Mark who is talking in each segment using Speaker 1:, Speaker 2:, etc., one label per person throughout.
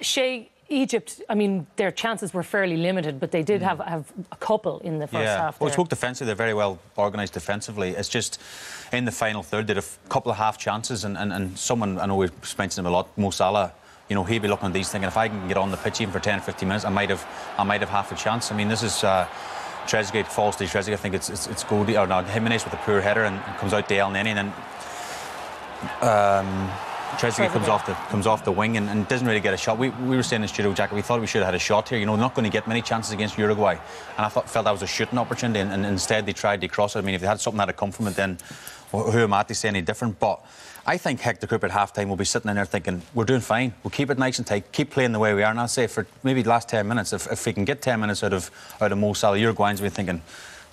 Speaker 1: Shay, Egypt, I mean, their chances were fairly limited, but they did have a couple in the first half.
Speaker 2: Well, it's spoke defensively, they're very well organised defensively. It's just in the final third, they had a couple of half chances, and someone, I know we've mentioned him a lot, Mo Salah, you know, he'd be looking at these thinking, if I can get on the pitch even for 10 or 15 minutes, I might have half a chance. I mean, this is Trezeguet falls to Trezeguet. I think it's Goldie, or no, Jimenez with a poor header and comes out to El Neni, and then Trezeguet comes off the wing and doesn't really get a shot. We were saying in the studio, Jack, we thought we should have had a shot here. You know, not going to get many chances against Uruguay, and I felt that was a shooting opportunity, and instead they tried to cross it. I mean, if they had something that had come from it, then who am I to say any different? But I think Hector Cooper at half-time will be sitting in there thinking, we're doing fine, we'll keep it nice and tight, keep playing the way we are. And I'll say for maybe the last 10 minutes, if we can get 10 minutes out of Mo Salah, Uruguayans will be thinking,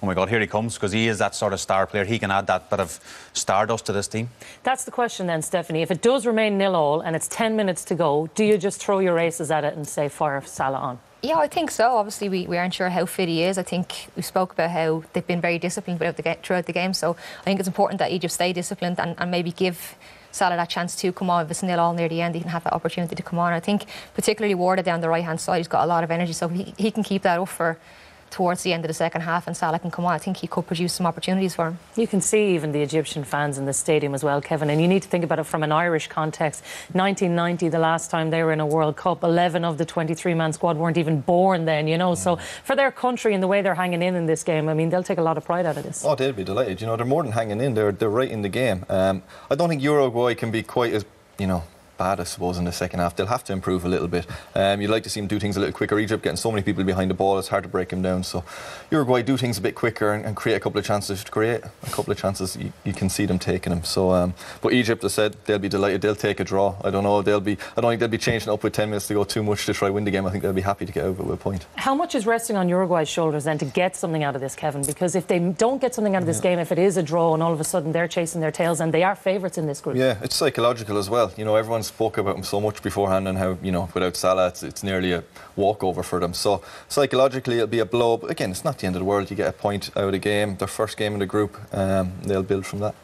Speaker 2: oh my God, here he comes, because he is that sort of star player. He can add that bit of stardust to this team. That's
Speaker 1: the question then, Stephanie. If it does remain 0-0 and it's 10 minutes to go, do you just throw your aces at it and say, fire Salah on?
Speaker 3: Yeah, I think so. Obviously, we aren't sure how fit he is. I think we spoke about how they've been very disciplined throughout the game. So I think it's important that Egypt stay disciplined and maybe give Salah that chance to come on. If it's 0-0 near the end, he can have that opportunity to come on. I think particularly Warda down the right-hand side, he's got a lot of energy. So he can keep that up for towards the end of the second half and Salah can come on. I think he could produce some opportunities for him.
Speaker 1: You can see even the Egyptian fans in the stadium as well, Kevin, and you need to think about it from an Irish context. 1990, the last time they were in a World Cup, 11 of the 23-man squad weren't even born then, you know. So for their country and the way they're hanging in this game, I mean, they'll take a lot of pride out of this.
Speaker 4: Oh, they'll be delighted. You know, they're more than hanging in. They're right in the game. I don't think Uruguay can be quite as, you know, bad, I suppose, in the second half. They'll have to improve a little bit. You'd like to see them do things a little quicker. Egypt getting so many people behind the ball, it's hard to break them down. So Uruguay do things a bit quicker and create a couple of chances. You can see them taking them. So, but Egypt, I said, they'll be delighted. They'll take a draw. I don't think they'll be changing up with 10 minutes to go too much to try win the game. I think they'll be happy to get out with a point.
Speaker 1: How much is resting on Uruguay's shoulders then to get something out of this, Kevin? Because if they don't get something out of this game, if it is a draw and all of a sudden they're chasing their tails, and they are favourites in this group.
Speaker 4: Yeah, it's psychological as well. You know, everyone spoke about them so much beforehand and how, you know, without Salah it's nearly a walkover for them. So psychologically it'll be a blow, but again, it's not the end of the world. You get a point out of the game, their first game in the group, they'll build from that.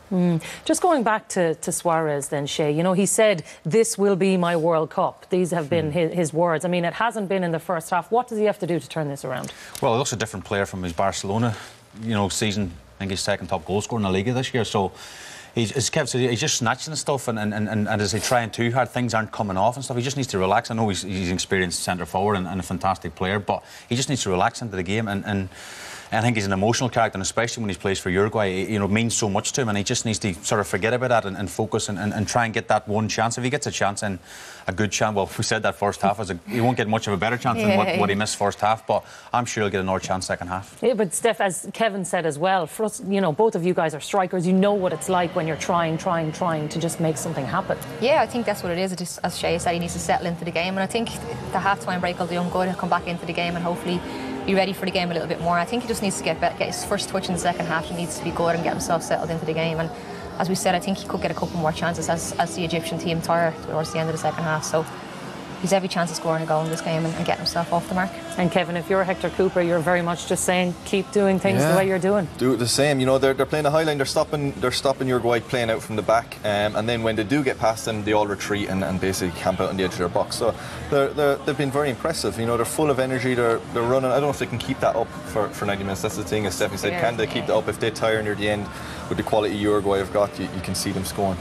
Speaker 1: Just going back to Suarez then, Shay, you know, he said, this will be my World Cup. These have been his words. I mean, it hasn't been in the first half. What does he have to do to turn this around?
Speaker 2: Well, he looks a different player from his Barcelona, you know, season. I think he's second top goal scorer in the Liga this year. So as Kev said, he's just snatching stuff, and as he's trying too hard, things aren't coming off and stuff. He just needs to relax. I know he's an experienced centre forward and a fantastic player, but he just needs to relax into the game. And I think he's an emotional character, and especially when he plays for Uruguay, you know, it means so much to him, and he just needs to sort of forget about that and focus and try and get that one chance. If he gets a chance, and a good chance, well, we said that first half, he won't get much of a better chance than what he missed first half, but I'm sure he'll get another chance second half. Yeah,
Speaker 1: but Steph, as Kevin said as well, for us, you know, both of you guys are strikers. You know what it's like when you're trying to just make something happen.
Speaker 3: Yeah, I think that's what it is. It just, as Shay said, he needs to settle into the game, and I think the half-time break will do him good. He'll come back into the game and hopefully be ready for the game a little bit more. I think he just needs to get his first touch in the second half. He needs to be good and get himself settled into the game. And as we said, I think he could get a couple more chances as the Egyptian team tire towards the end of the second half. So he's every chance of scoring a goal in this game and getting himself off the mark.
Speaker 1: And Kevin, if you're Hector Cooper, you're very much just saying, keep doing things the way you're doing.
Speaker 4: Do it the same. You know, they're playing the high line. They're stopping Uruguay playing out from the back, and then when they do get past them, they all retreat and basically camp out on the edge of their box. So they've been very impressive. You know, they're full of energy. They're running. I don't know if they can keep that up for 90 minutes. That's the thing, as Stephanie said. Can they keep that up? If they tire near the end with the quality Uruguay have got, you can see them scoring.